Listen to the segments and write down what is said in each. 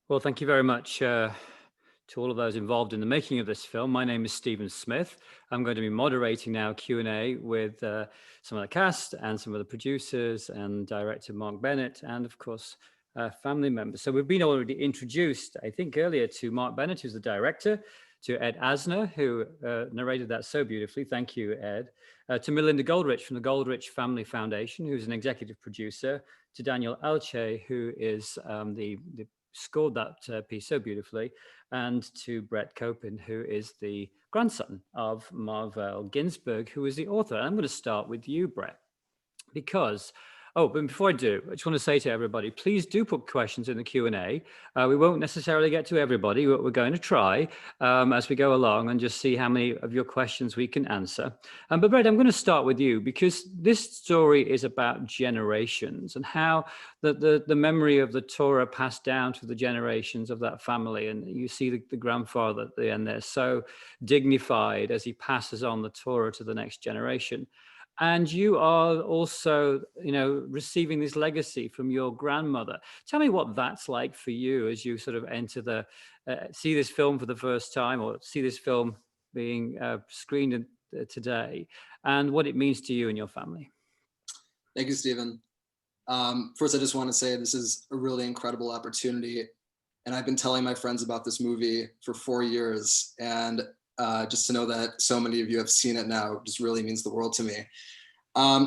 Well, thank you very much to all of those involved in the making of this film. My name is Stephen Smith. I'm going to be moderating now Q&A with some of the cast and some of the producers and director Mark Bennett and, of course, family members. So we've been already introduced, I think, earlier to Mark Bennett, who's the director, to Ed Asner, who narrated that so beautifully. Thank you, Ed. To Melinda Goldrich from the Goldrich Family Foundation, who's an executive producer, to Daniel Alche, who is the scored that piece so beautifully, and to Brett Copin, who is the grandson of Marvel Ginsburg, who is the author. And I'm going to start with you, Brett, because, but before I do, I just want to say to everybody, please do put questions in the Q&A. We won't necessarily get to everybody, but we're going to try as we go along and just see how many of your questions we can answer. But Brett, I'm going to start with you because this story is about generations and how the memory of the Torah passed down to the generations of that family. And you see the grandfather at the end there, so dignified as he passes on the Torah to the next generation. And you are also, receiving this legacy from your grandmother. Tell me what that's like for you as you sort of enter see this film for the first time or see this film being screened today and what it means to you and your family. Thank you, Stephen. First, I just want to say this is a really incredible opportunity. And I've been telling my friends about this movie for 4 years. And just to know that so many of you have seen it now just really means the world to me.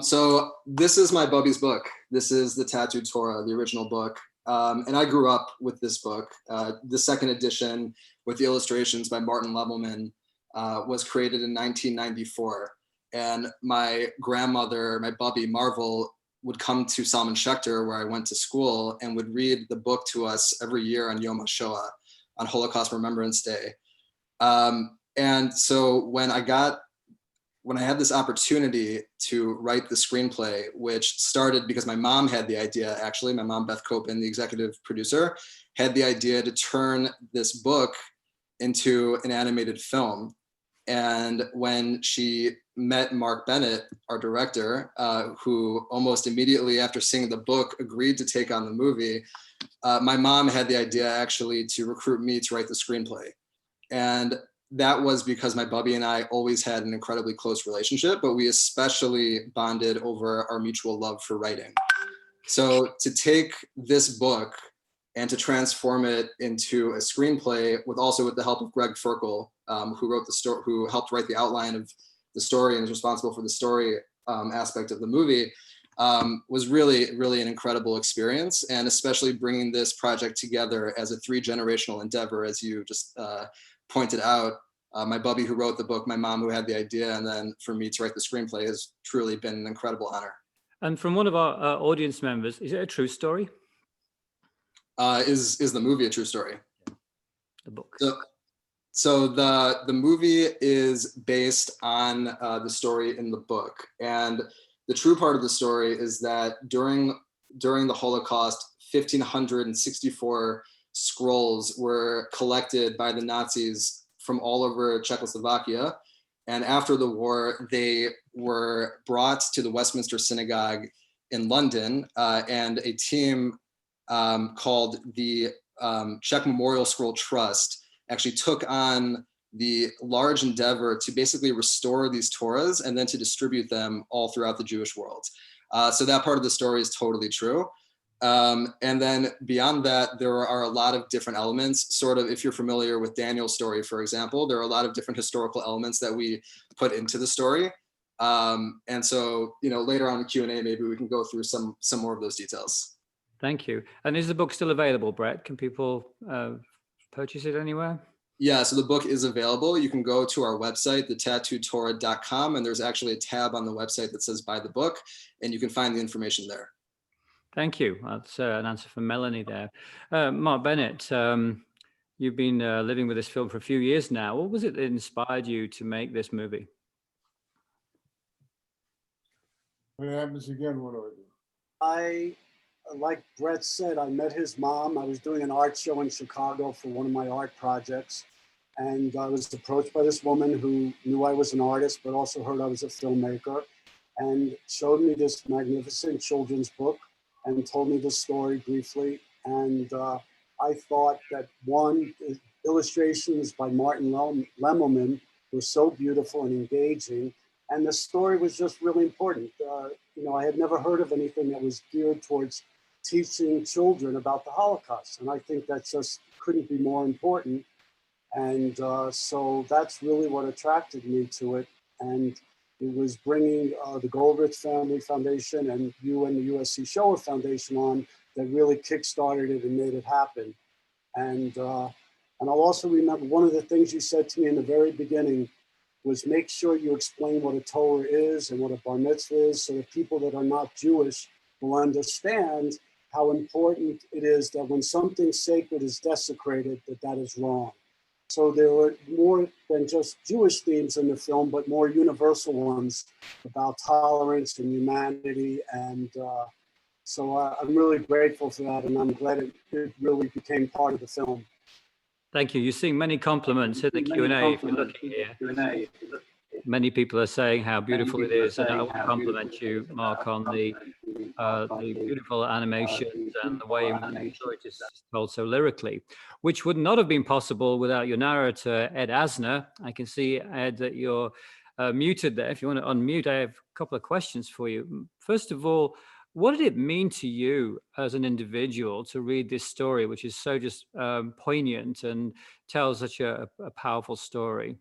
So this is my Bubby's book. This is the Tattooed Torah, the original book. And I grew up with this book. The second edition with the illustrations by Martin Levelman was created in 1994. And my grandmother, my Bubby Marvel, would come to Salman Schechter, where I went to school, and would read the book to us every year on Yom HaShoah, on Holocaust Remembrance Day. And so when I had this opportunity to write the screenplay, which started because my mom had the idea, actually, my mom, Beth Copin, the executive producer, had the idea to turn this book into an animated film. And when she met Mark Bennett, our director, who almost immediately after seeing the book agreed to take on the movie, my mom had the idea actually to recruit me to write the screenplay. And that was because my Bubby and I always had an incredibly close relationship, but we especially bonded over our mutual love for writing. So to take this book and to transform it into a screenplay with the help of Greg Ferkel, who wrote the story, who helped write the outline of the story and is responsible for the story aspect of the movie, was really, really an incredible experience. And especially bringing this project together as a 3-generational endeavor, as you just pointed out, my Bubby who wrote the book, my mom who had the idea, and then for me to write the screenplay has truly been an incredible honor. And from one of our audience members, is it a true story? Is the movie a true story? The book. So the movie is based on the story in the book. And the true part of the story is that during the Holocaust, 1,564 scrolls were collected by the Nazis from all over Czechoslovakia. And after the war, they were brought to the Westminster Synagogue in London, and a team called the Czech Memorial Scroll Trust actually took on the large endeavor to basically restore these Torahs and then to distribute them all throughout the Jewish world. So that part of the story is totally true. And then beyond that, there are a lot of different elements. Sort of, if you're familiar with Daniel's story, for example, there are a lot of different historical elements that we put into the story. And so, later on in the Q&A, maybe we can go through some more of those details. Thank you. And is the book still available, Brett? Can people purchase it anywhere? Yeah, so the book is available. You can go to our website, thetattooedtorah.com, and there's actually a tab on the website that says buy the book, and you can find the information there. Thank you. That's an answer from Melanie there. Mark Bennett, you've been living with this film for a few years now. What was it that inspired you to make this movie? What happens again? What do I do? Like Brett said, I met his mom. I was doing an art show in Chicago for one of my art projects. And I was approached by this woman who knew I was an artist, but also heard I was a filmmaker, and showed me this magnificent children's book and told me the story briefly. And I thought that one, illustrations by Martin Lemmelman were so beautiful and engaging, and the story was just really important. I had never heard of anything that was geared towards teaching children about the Holocaust, and I think that just couldn't be more important. And so that's really what attracted me to it. And it was bringing the Goldrich Family Foundation and you and the USC Shoah Foundation on that really kickstarted it and made it happen. And I'll also remember one of the things you said to me in the very beginning was make sure you explain what a Torah is and what a bar mitzvah is, so that people that are not Jewish will understand how important it is that when something sacred is desecrated, that is wrong. So there were more than just Jewish themes in the film, but more universal ones about tolerance and humanity. And so I'm really grateful for that, and I'm glad it really became part of the film. Thank you. You're seeing many compliments in the Q&A if you're looking here. Many people are saying how beautiful it is, and I want to compliment you, Mark, on the beautiful animations and the way in which the story is told so lyrically, which would not have been possible without your narrator, Ed Asner. I can see, Ed, that you're muted there. If you want to unmute, I have a couple of questions for you. First of all, what did it mean to you as an individual to read this story, which is so just poignant and tells such a powerful story?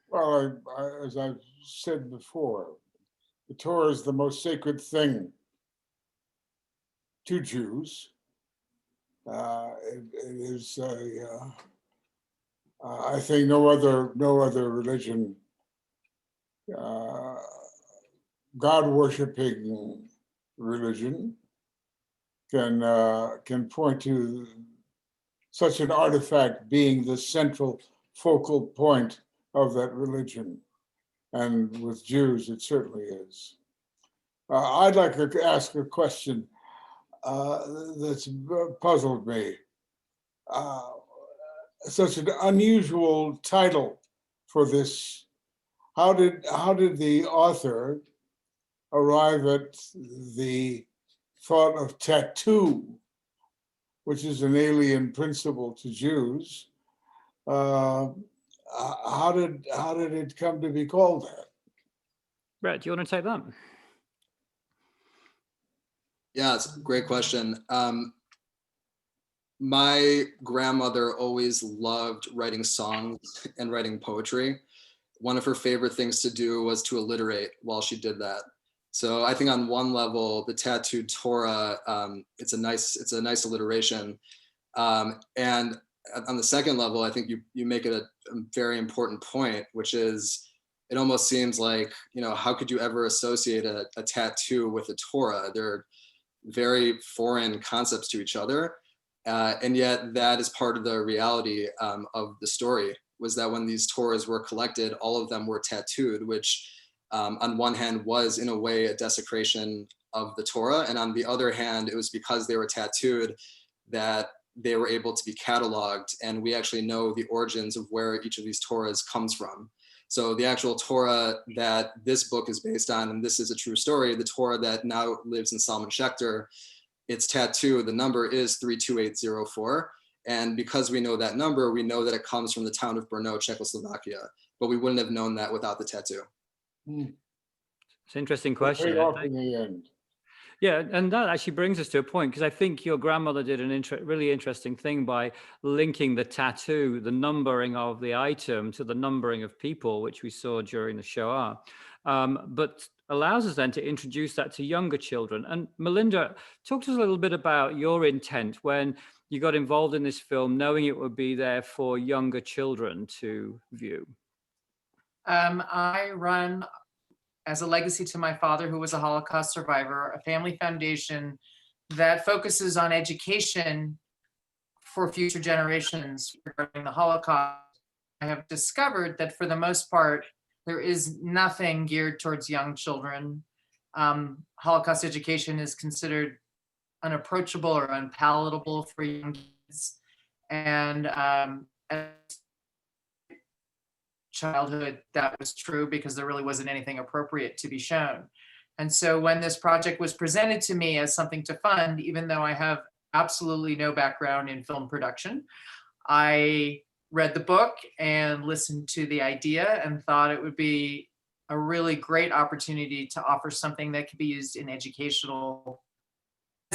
Well, as I've said before, the Torah is the most sacred thing to Jews. It is, I think, no other religion, God-worshiping religion, can point to such an artifact being the central focal point of that religion. And with Jews, it certainly is. I'd like to ask a question that's puzzled me. Such an unusual title for this. How did the author arrive at the thought of tattoo, which is an alien principle to Jews? How did it come to be called that? Brett, do you want to take that? Yeah, it's a great question. My grandmother always loved writing songs and writing poetry. One of her favorite things to do was to alliterate while she did that. So I think on one level, the Tattooed Torah, it's a nice alliteration. And on the second level, I think you make it a very important point, which is it almost seems like, how could you ever associate a tattoo with a Torah? They're very foreign concepts to each other. And yet that is part of the reality of the story, was that when these Torahs were collected, all of them were tattooed, which on one hand was in a way a desecration of the Torah. And on the other hand, it was because they were tattooed that they were able to be cataloged. And we actually know the origins of where each of these Torahs comes from. So the actual Torah that this book is based on, and this is a true story, the Torah that now lives in Salman Schechter, its tattoo, the number is 32804. And because we know that number, we know that it comes from the town of Brno, Czechoslovakia. But we wouldn't have known that without the tattoo. It's an interesting question. Paid off in the end. Yeah, and that actually brings us to a point, because I think your grandmother did an really interesting thing by linking the tattoo, the numbering of the item, to the numbering of people, which we saw during the Shoah, but allows us then to introduce that to younger children. And Melinda, talk to us a little bit about your intent when you got involved in this film, knowing it would be there for younger children to view. I run, as a legacy to my father, who was a Holocaust survivor, a family foundation that focuses on education for future generations regarding the Holocaust. I have discovered that for the most part, there is nothing geared towards young children. Holocaust education is considered unapproachable or unpalatable for young kids. And childhood, that was true, because there really wasn't anything appropriate to be shown. And so when this project was presented to me as something to fund, even though I have absolutely no background in film production. I read the book and listened to the idea and thought it would be a really great opportunity to offer something that could be used in as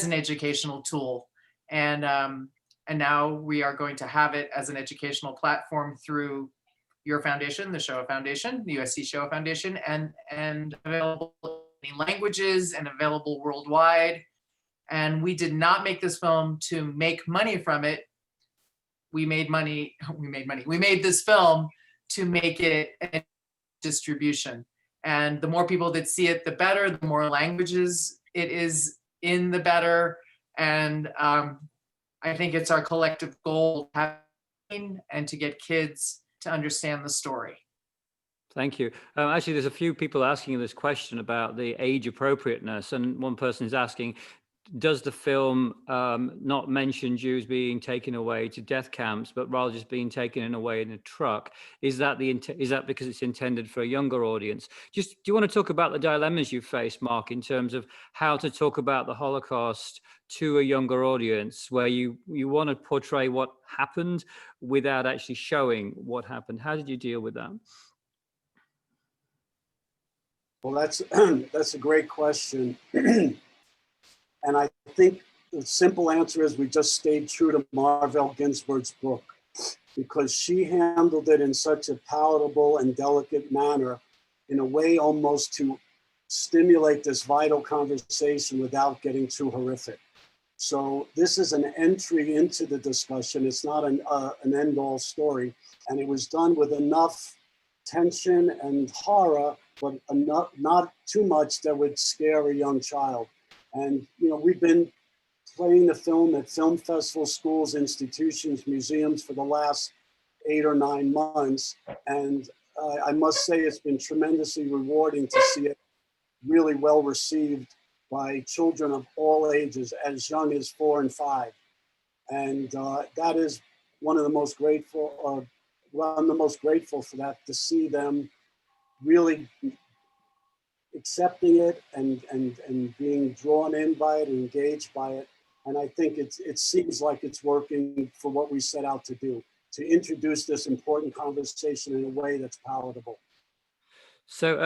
an educational tool. And now we are going to have it as an educational platform through your foundation, the Shoah Foundation, the USC Shoah Foundation, and available in languages and available worldwide. And we did not make this film to make money from it. We made this film to make it a distribution. And the more people that see it, the better. The more languages it is in, the better. And I think it's our collective goal to have and to get kids to understand the story. Thank you. Actually, there's a few people asking this question about the age appropriateness, and one person is asking, does the film not mention Jews being taken away to death camps, but rather just being taken away in a truck? Is that because it's intended for a younger audience? Do you want to talk about the dilemmas you face, Mark, in terms of how to talk about the Holocaust to a younger audience, where you want to portray what happened without actually showing what happened? How did you deal with that? Well, that's a great question. And I think the simple answer is we just stayed true to Marvell Ginsburg's book, because she handled it in such a palatable and delicate manner, in a way almost to stimulate this vital conversation without getting too horrific. So this is an entry into the discussion. It's not an end-all story. And it was done with enough tension and horror, but not too much that would scare a young child. And, we've been playing the film at film festivals, schools, institutions, museums for the last 8 or 9 months. And I must say it's been tremendously rewarding to see it really well received by children of all ages, as young as 4 and 5. And that is one of the most grateful, I'm the most grateful for that, to see them really accepting it and being drawn in by it and engaged by it. And I think it seems like it's working for what we set out to do, to introduce this important conversation in a way that's palatable. So,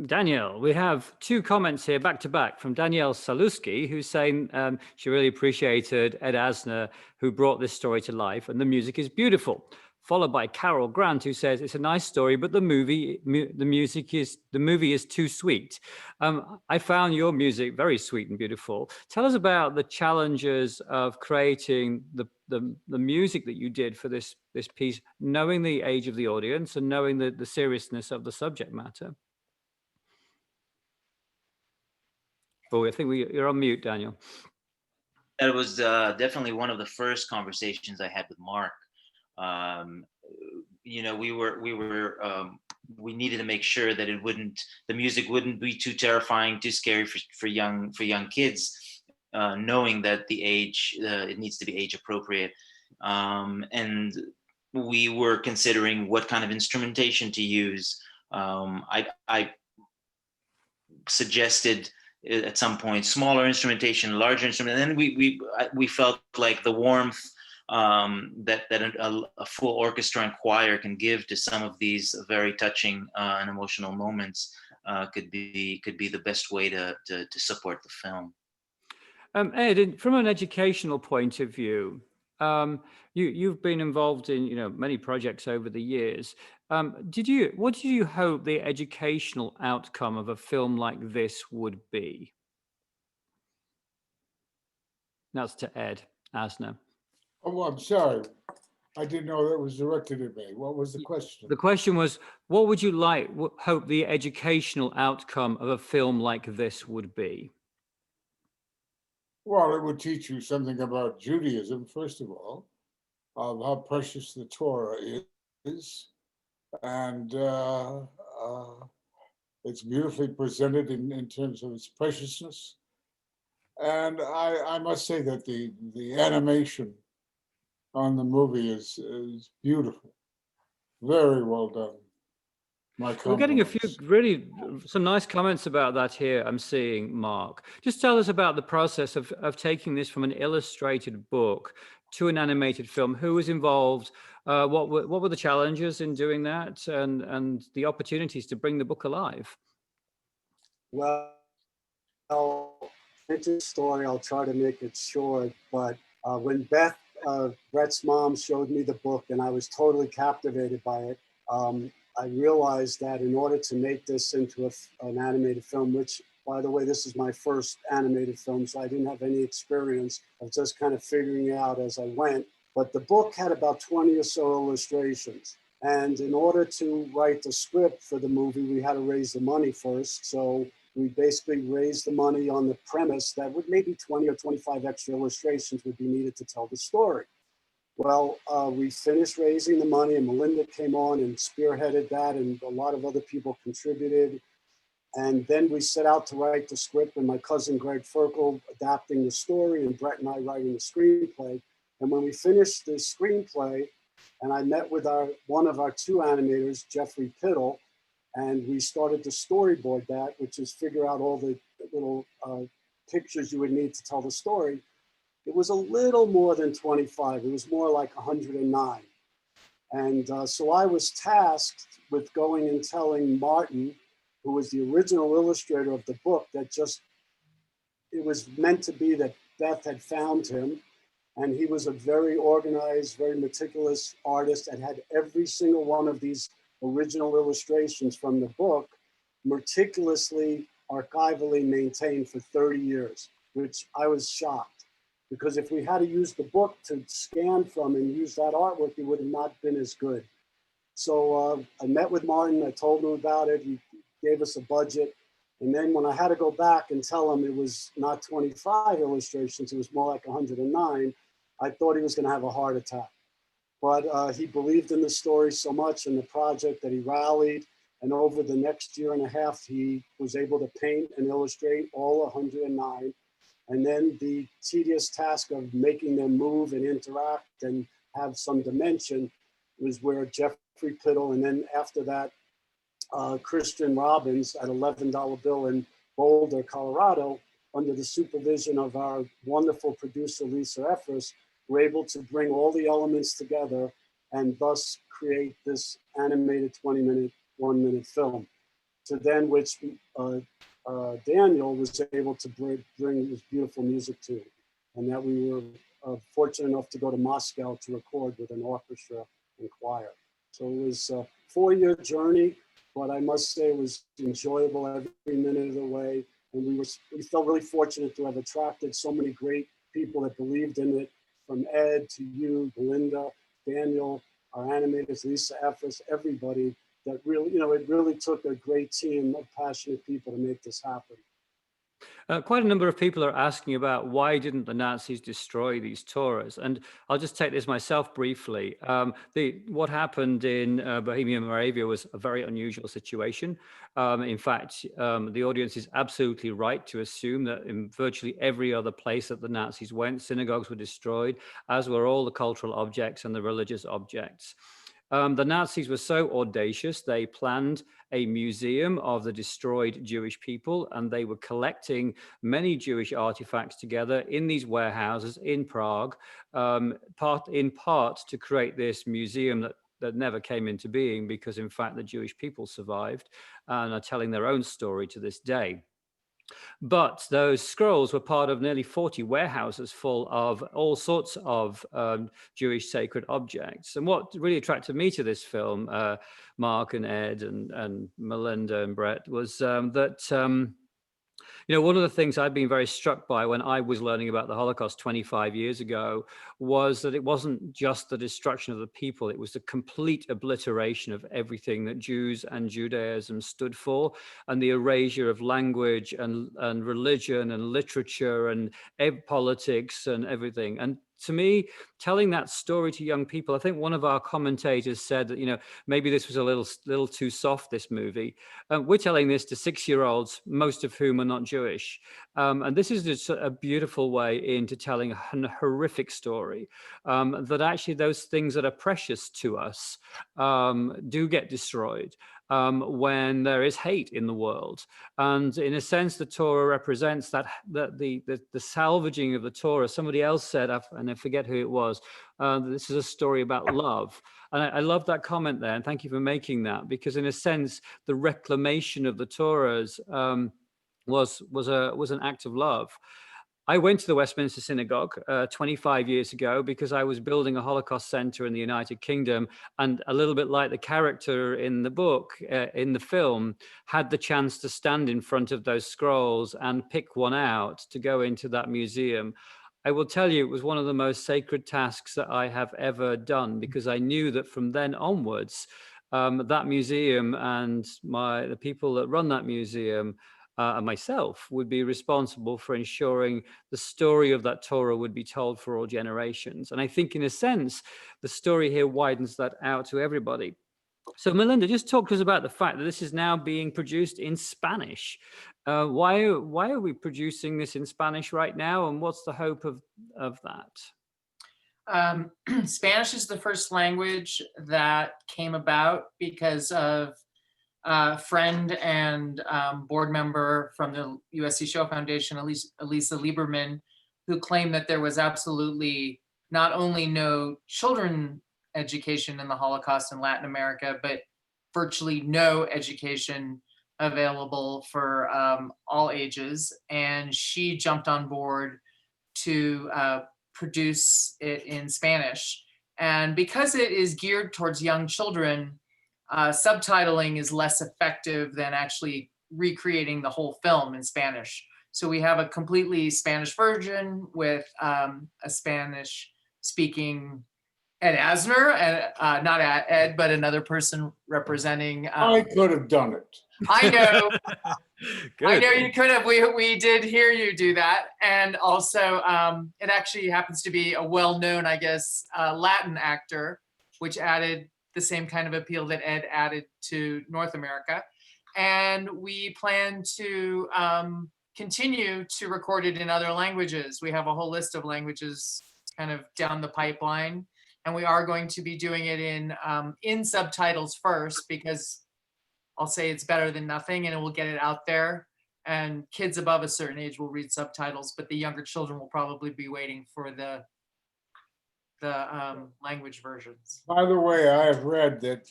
Danielle, we have 2 comments here back to back from Danielle Saluski, who's saying she really appreciated Ed Asner, who brought this story to life, and the music is beautiful. Followed by Carol Grant, who says it's a nice story, but the movie is too sweet. I found your music very sweet and beautiful. Tell us about the challenges of creating the music that you did for this piece, knowing the age of the audience and knowing the seriousness of the subject matter. Oh, I think you're on mute, Daniel. That was definitely one of the first conversations I had with Mark. We needed to make sure that the music wouldn't be too terrifying, too scary for young kids, knowing that the age, it needs to be age appropriate. And we were considering what kind of instrumentation to use. I suggested at some point smaller instrumentation, larger instrument, and then we felt like the warmth that a full orchestra and choir can give to some of these very touching and emotional moments could be the best way to support the film. Ed, from an educational point of view, you've been involved in many projects over the years. What did you hope the educational outcome of a film like this would be? That's to Ed Asner. Oh, I'm sorry. I didn't know that was directed at me. What was the question? The question was, what would you hope the educational outcome of a film like this would be? Well, it would teach you something about Judaism, first of all, of how precious the Torah is. And it's beautifully presented in terms of its preciousness. And I must say that the animation on the movie is beautiful, very well done. My We're getting a few compliments. some nice comments about that here. I'm seeing, Mark. Just tell us about the process of taking this from an illustrated book to an animated film. Who was involved? What were the challenges in doing that, and the opportunities to bring the book alive? Well, it's a story. I'll try to make it short. But when Brett's mom, showed me the book, and I was totally captivated by it, I realized that in order to make this into an animated film, which, by the way, this is my first animated film, so I didn't have any experience of just kind of figuring it out as I went. But the book had about 20 or so illustrations. And in order to write the script for the movie, we had to raise the money first. So we basically raised the money on the premise that would maybe 20 or 25 extra illustrations would be needed to tell the story. Well, we finished raising the money, and Melinda came on and spearheaded that, and a lot of other people contributed. And then we set out to write the script, and my cousin Greg Ferkel adapting the story, and Brett and I writing the screenplay. And when we finished the screenplay, and I met with one of our two animators, Jeffrey Piddle, and we started to storyboard that, which is figure out all the little pictures you would need to tell the story. It was a little more than 25. It was more like 109. And so I was tasked with going and telling Martin, who was the original illustrator of the book, that it was meant to be that Beth had found him. And he was a very organized, very meticulous artist and had every single one of these original illustrations from the book meticulously, archivally maintained for 30 years, which I was shocked. Because if we had to use the book to scan from and use that artwork, it would have not been as good. So I met with Martin, I told him about it, he gave us a budget. And then when I had to go back and tell him it was not 25 illustrations, it was more like 109, I thought he was gonna have a heart attack. But he believed in the story so much and the project that he rallied. And over the next year and a half, he was able to paint and illustrate all 109. And then the tedious task of making them move and interact and have some dimension was where Jeffrey Piddle, and then after that, Christian Robbins at $11 bill in Boulder, Colorado, under the supervision of our wonderful producer, Lisa Effers, were able to bring all the elements together and thus create this animated 20-minute, 1-minute film. To then which Daniel was able to bring this beautiful music to, and that we were fortunate enough to go to Moscow to record with an orchestra and choir. So it was a 4-year journey, but I must say it was enjoyable every minute of the way. And we felt really fortunate to have attracted so many great people that believed in it, from Ed to you, Belinda, Daniel, our animators, Lisa Effers, everybody. That really, it really took a great team of passionate people to make this happen. Quite a number of people are asking about why didn't the Nazis destroy these Torahs? And I'll just take this myself briefly. What happened in Bohemia and Moravia was a very unusual situation. In fact, the audience is absolutely right to assume that in virtually every other place that the Nazis went, synagogues were destroyed, as were all the cultural objects and the religious objects. The Nazis were so audacious, they planned a museum of the destroyed Jewish people, and they were collecting many Jewish artifacts together in these warehouses in Prague, in part to create this museum that never came into being, because in fact the Jewish people survived and are telling their own story to this day. But those scrolls were part of nearly 40 warehouses full of all sorts of Jewish sacred objects. And what really attracted me to this film, Mark and Ed and Melinda and Brett, was that one of the things I've been very struck by when I was learning about the Holocaust 25 years ago was that it wasn't just the destruction of the people, it was the complete obliteration of everything that Jews and Judaism stood for, and the erasure of language and religion and literature and politics and everything. And to me, telling that story to young people, I think one of our commentators said that, maybe this was a little too soft, this movie. We're telling this to 6-year-olds, most of whom are not Jewish. And this is just a beautiful way into telling a horrific story, that actually those things that are precious to us do get destroyed. when there is hate in the world. And in a sense, the Torah represents the salvaging of the Torah. Somebody else said, and I forget who it was, this is a story about love. And I love that comment there, and thank you for making that, because in a sense, the reclamation of the Torahs was an act of love. I went to the Westminster Synagogue 25 years ago because I was building a Holocaust center in the United Kingdom, and a little bit like the character in the book, in the film, had the chance to stand in front of those scrolls and pick one out to go into that museum. I will tell you, it was one of the most sacred tasks that I have ever done, because I knew that from then onwards, that museum and the people that run that museum and myself would be responsible for ensuring the story of that Torah would be told for all generations. And I think, in a sense, the story here widens that out to everybody. So Melinda, just talk to us about the fact that this is now being produced in Spanish. Why are we producing this in Spanish right now, and what's the hope of that? Spanish is the first language that came about because of friend and board member from the USC Shoah Foundation, Elisa Lieberman, who claimed that there was absolutely not only no children education in the Holocaust in Latin America, but virtually no education available for all ages. And she jumped on board to produce it in Spanish. And because it is geared towards young children, subtitling is less effective than actually recreating the whole film in Spanish. So we have a completely Spanish version with a Spanish speaking Ed Asner, and not Ed, but another person representing. I could have done it. I know. Good. I know you could have. We did hear you do that. And also, it actually happens to be a well-known, I guess, Latin actor, which added the same kind of appeal that Ed added to North America. And we plan to continue to record it in other languages. We have a whole list of languages kind of down the pipeline. And we are going to be doing it in subtitles first, because I'll say it's better than nothing, and it will get it out there. And kids above a certain age will read subtitles, but the younger children will probably be waiting for the language versions. By the way, I have read that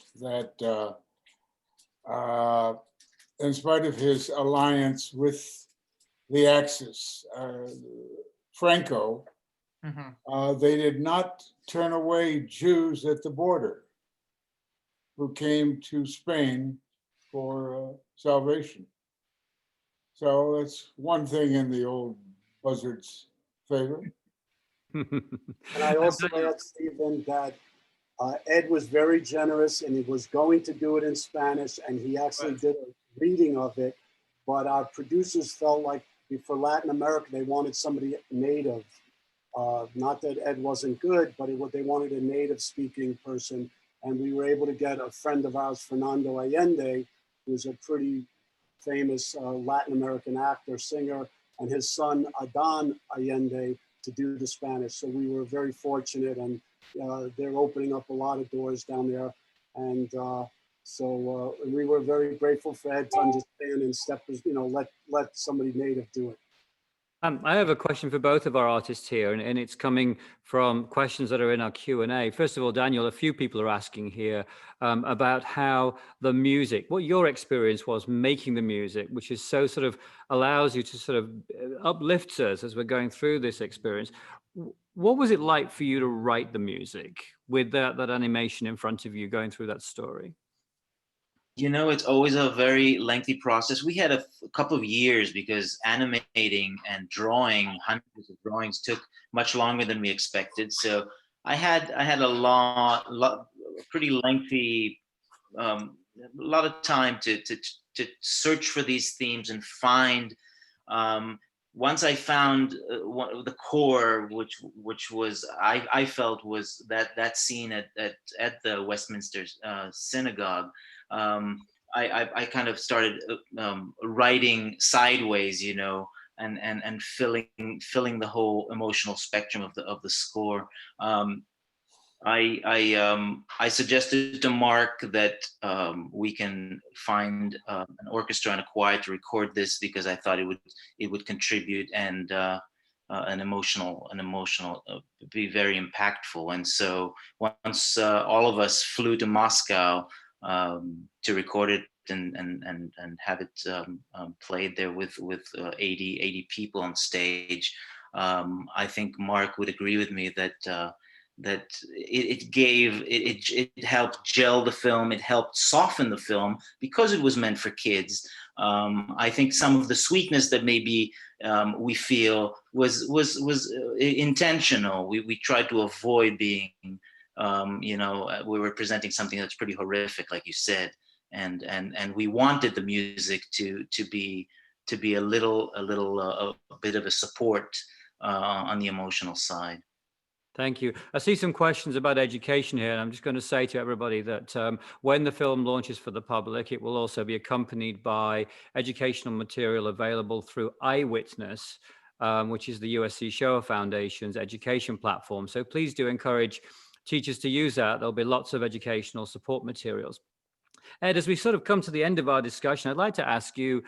in spite of his alliance with the Axis, Franco, they did not turn away Jews at the border who came to Spain for salvation. So that's one thing in the old buzzard's favor. And I also add, Stephen, that Ed was very generous, and he was going to do it in Spanish, and he actually did a reading of it. But our producers felt like for Latin America, they wanted somebody native. Not that Ed wasn't good, but they wanted a native speaking person. And we were able to get a friend of ours, Fernando Allende, who's a pretty famous Latin American actor, singer, and his son, Adan Allende, to do the Spanish. So we were very fortunate, and they're opening up a lot of doors down there. And so we were very grateful for Ed to understand and let somebody native do it. I have a question for both of our artists here, and it's coming from questions that are in our Q&A. First of all, Daniel, a few people are asking here about how the music, what your experience was making the music, which is so sort of allows you to sort of uplifts us as we're going through this experience. What was it like for you to write the music with that animation in front of you going through that story? You know, it's always a very lengthy process. We had a couple of years because animating and drawing hundreds of drawings took much longer than we expected. So I had a pretty lengthy, a lot of time to search for these themes and find. Once I found the core, which was I felt was that scene at the Westminster Synagogue. I kind of started writing sideways, you know, and filling the whole emotional spectrum of the score. I suggested to Mark that we can find an orchestra and a choir to record this, because I thought it would contribute and an emotional be very impactful. And so once all of us flew to Moscow to record it and have it played there with 80 people on stage, I think Mark would agree with me that that it helped gel the film, it helped soften the film because it was meant for kids. I think some of the sweetness that maybe we feel was intentional. We tried to avoid being, we were presenting something that's pretty horrific, like you said, and we wanted the music to be a bit of a support on the emotional side. Thank you. I see some questions about education here, and I'm just going to say to everybody that when the film launches for the public, it will also be accompanied by educational material available through Eyewitness, which is the USC Shoah Foundation's education platform. So please do encourage teachers to use that. There'll be lots of educational support materials. Ed, as we sort of come to the end of our discussion, I'd like to ask you,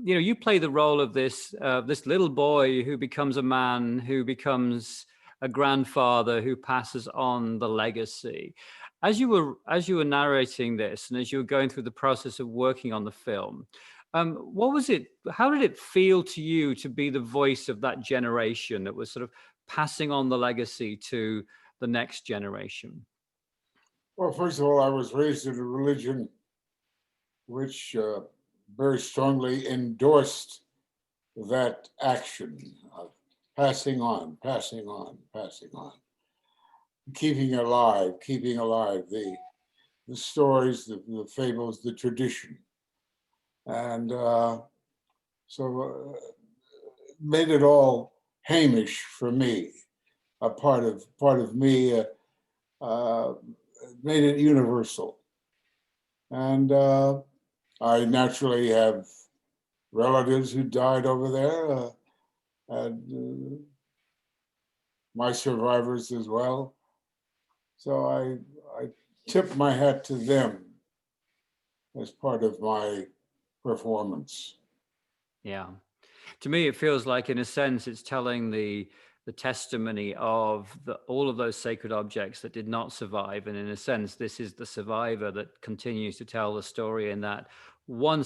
you play the role of this little boy who becomes a man, who becomes a grandfather, who passes on the legacy. As you were narrating this, and as you were going through the process of working on the film, what was it? How did it feel to you to be the voice of that generation that was sort of passing on the legacy to the next generation? Well, first of all, I was raised in a religion which very strongly endorsed that action of passing on, keeping alive the stories, the fables, the tradition. And so made it all Hamish for me, a part of me, made it universal. And I naturally have relatives who died over there, and my survivors as well. So I tip my hat to them as part of my performance. Yeah. To me, it feels like, in a sense, it's telling the testimony of all of those sacred objects that did not survive. And in a sense, this is the survivor that continues to tell the story in that one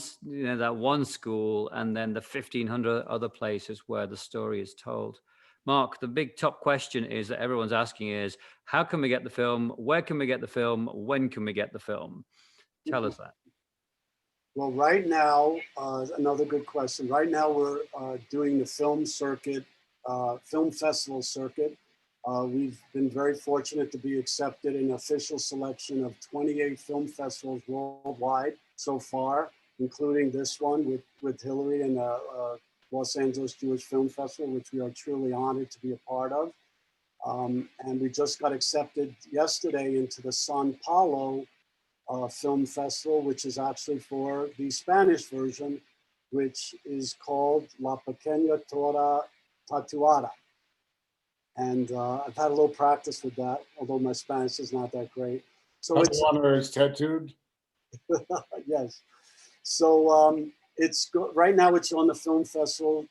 school, and then the 1,500 other places where the story is told. Mark, the big top question is that everyone's asking is, how can we get the film? Where can we get the film? When can we get the film? Tell us that. Well, right now, another good question. Right now, we're doing the film circuit, film festival circuit. We've been very fortunate to be accepted in official selection of 28 film festivals worldwide so far, including this one with Hillary and Los Angeles Jewish Film Festival, which we are truly honored to be a part of. And we just got accepted yesterday into the Sao Paulo Film Festival, which is actually for the Spanish version, which is called La Pequeña Torah Tatuada. And I've had a little practice with that, although my Spanish is not that great. So Tatuada is tattooed? Yes. So right now it's on the film festival,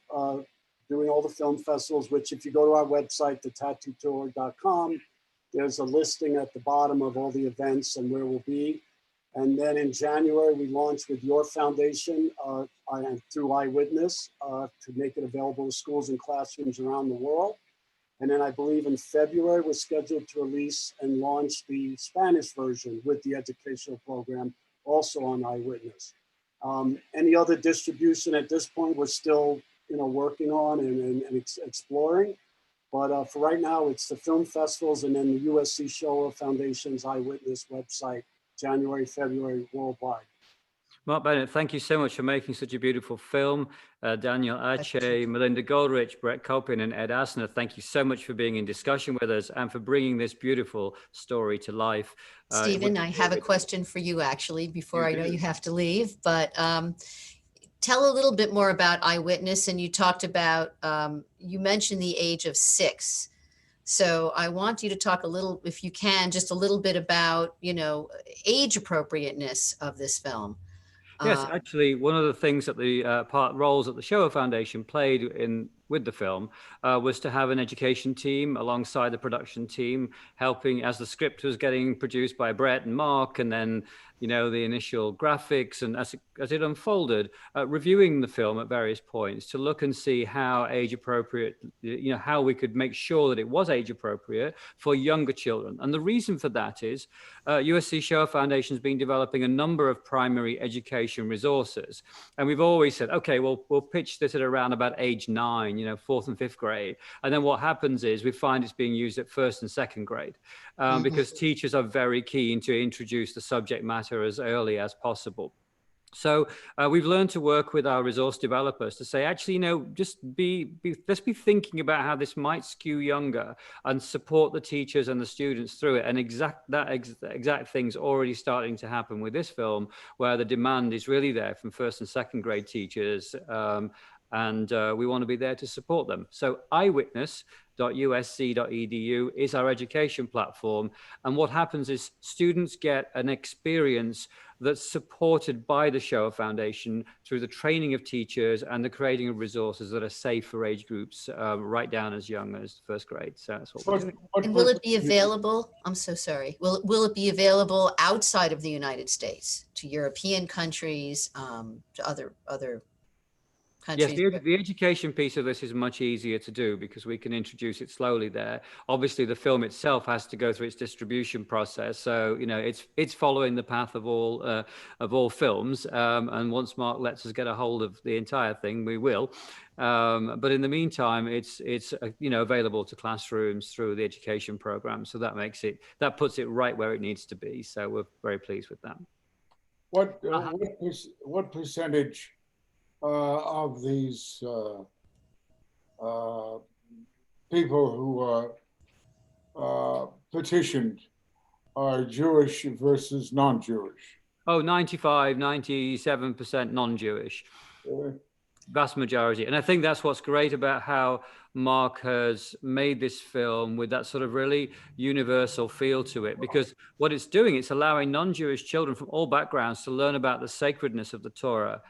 doing all the film festivals, which if you go to our website, tattooedtorah.com, there's a listing at the bottom of all the events and where we'll be. And then in January, we launched with your foundation through Eyewitness to make it available to schools and classrooms around the world. And then I believe in February, we're scheduled to release and launch the Spanish version with the educational program, also on Eyewitness. Any other distribution at this point, we're still working on and exploring. But for right now, it's the film festivals and then the USC Shoah Foundation's Eyewitness website, January, February, worldwide. Mark Bennett, thank you so much for making such a beautiful film. Daniel Ache, Melinda Goldrich, Brett Copin, and Ed Asner, thank you so much for being in discussion with us and for bringing this beautiful story to life. Stephen, I have a question for you, actually, before I know you have to leave. But tell a little bit more about Eyewitness. And you talked about, you mentioned the age of 6. So I want you to talk a little, if you can, just a little bit about, you know, age appropriateness of this film. Yes, actually, one of the things that the roles that the Shoah Foundation played with the film was to have an education team alongside the production team, helping as the script was getting produced by Brett and Mark, and then, you know, the initial graphics, and as it unfolded, reviewing the film at various points to look and see how age appropriate, you know, how we could make sure that it was age appropriate for younger children. And the reason for that is USC Shoah Foundation has been developing a number of primary education resources. And we've always said, okay, well, we'll pitch this at around about age 9, you know, 4th and 5th grade. And then what happens is we find it's being used at 1st and 2nd grade because teachers are very keen to introduce the subject matter as early as possible. So we've learned to work with our resource developers to say, actually, you know, just let's be thinking about how this might skew younger and support the teachers and the students through it. And exact thing's already starting to happen with this film, where the demand is really there from 1st and 2nd grade teachers. And we want to be there to support them. So eyewitness.usc.edu is our education platform. And what happens is students get an experience that's supported by the Shoah Foundation through the training of teachers and the creating of resources that are safe for age groups right down as young as 1st grade. So that's what we're doing. And will it be available? I'm so sorry. Will it be available outside of the United States, to European countries, to other countries? Yes, the education piece of this is much easier to do because we can introduce it slowly there. Obviously, the film itself has to go through its distribution process, so you know it's following the path of all films. And once Mark lets us get a hold of the entire thing, we will. But in the meantime, it's you know, available to classrooms through the education program, so that puts it right where it needs to be. So we're very pleased with that. What percentage of these people who are petitioned are Jewish versus non-Jewish? Oh, 97% non-Jewish. Vast majority. And I think that's what's great about how Mark has made this film, with that sort of really universal feel to it, because what it's doing, it's allowing non-Jewish children from all backgrounds to learn about the sacredness of the Torah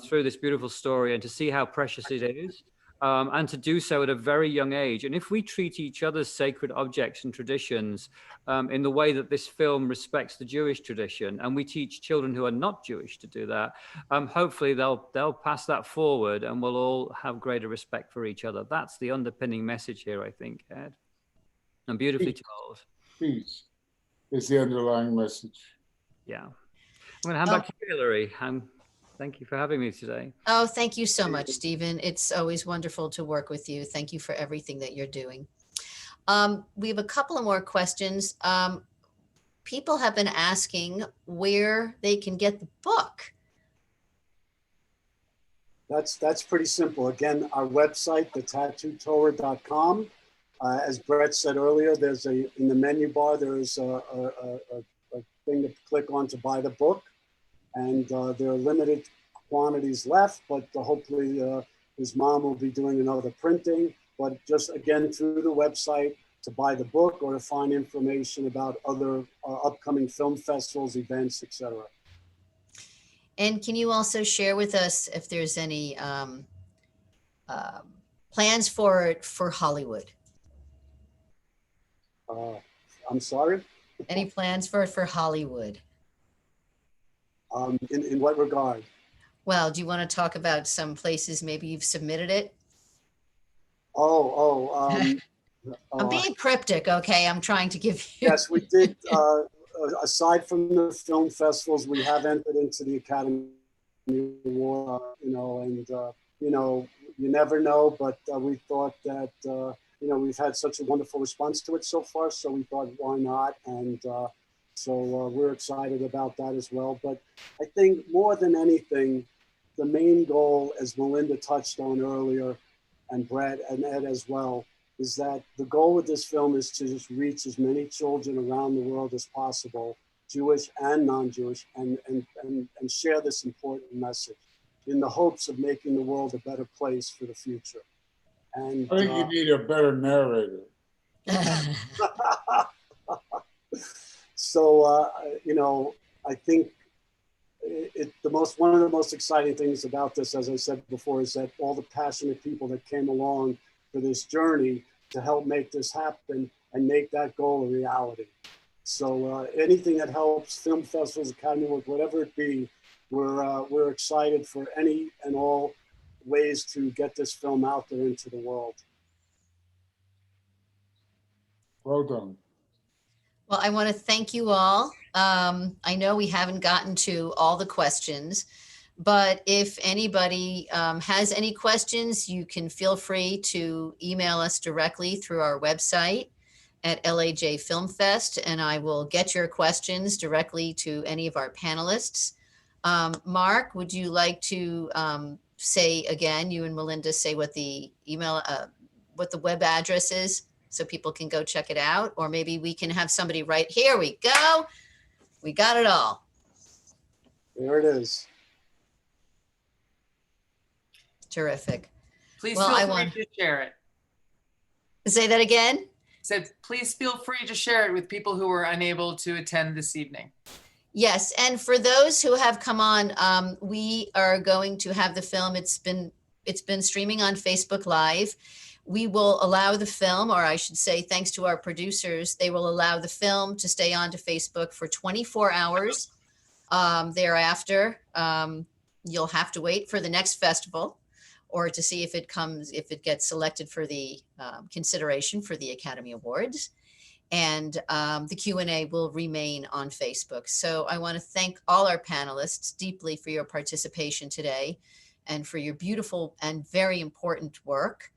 through this beautiful story, and to see how precious it is. And to do so at a very young age. And if we treat each other's sacred objects and traditions in the way that this film respects the Jewish tradition, and we teach children who are not Jewish to do that, hopefully they'll pass that forward, and we'll all have greater respect for each other. That's the underpinning message here, I think, Ed. And beautifully told. Peace is the underlying message. Yeah. I'm going to hand back to you, Hillary. Thank you for having me today. Oh, thank you so much, Stephen. It's always wonderful to work with you. Thank you for everything that you're doing. We have a couple of more questions. People have been asking where they can get the book. That's pretty simple. Again, our website, tattooedtorah.com. As Brett said earlier, there's in the menu bar, there's a thing to click on to buy the book. And there are limited quantities left, but hopefully his mom will be doing another printing. But just again, through the website to buy the book, or to find information about other upcoming film festivals, events, etc. And can you also share with us if there's any plans for Hollywood? I'm sorry? Any plans for Hollywood? In what regard? Well, do you want to talk about some places maybe you've submitted it? I'm being cryptic, okay? I'm trying to give you... Yes, we did. Aside from the film festivals, we have entered into the Academy Award, and you never know, but we thought that, we've had such a wonderful response to it so far, so we thought, why not? And so we're excited about that as well. But I think more than anything, the main goal, as Melinda touched on earlier, and Brett and Ed as well, is that the goal with this film is to just reach as many children around the world as possible, Jewish and non-Jewish, and share this important message in the hopes of making the world a better place for the future. And I think you need a better narrator. So, I think one of the most exciting things about this, as I said before, is that all the passionate people that came along for this journey to help make this happen and make that goal a reality. So anything that helps film festivals, Academy Awards, whatever it be, we're excited for any and all ways to get this film out there into the world. Well done. Well, I want to thank you all. I know we haven't gotten to all the questions, but if anybody has any questions, you can feel free to email us directly through our website at LAJ Film Fest, and I will get your questions directly to any of our panelists. Mark, would you like to say again, you and Melinda, say what the email, what the web address is, so people can go check it out? Or maybe we can have somebody right here. We go. We got it all. There it is. Terrific. Please Well, feel free to share it. Say that again. Said, please feel free to share it with people who were unable to attend this evening. Yes, and for those who have come on, we are going to have the film. It's been streaming on Facebook Live. We will allow the film, or I should say, thanks to our producers, they will allow the film to stay on to Facebook for 24 hours. Thereafter, you'll have to wait for the next festival or to see if it gets selected for the consideration for the Academy Awards. And the Q&A will remain on Facebook. So I want to thank all our panelists deeply for your participation today and for your beautiful and very important work.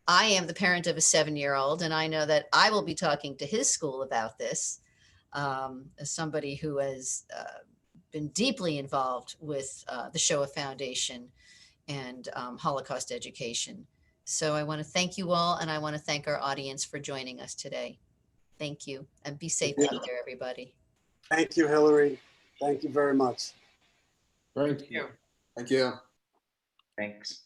I am the parent of a 7-year-old, and I know that I will be talking to his school about this as somebody who has been deeply involved with the Shoah Foundation and Holocaust education. So I want to thank you all, and I want to thank our audience for joining us today. Thank you, and be safe out there, everybody. Thank you, Hillary. Thank you very much. Thank you. Thank you. Thanks.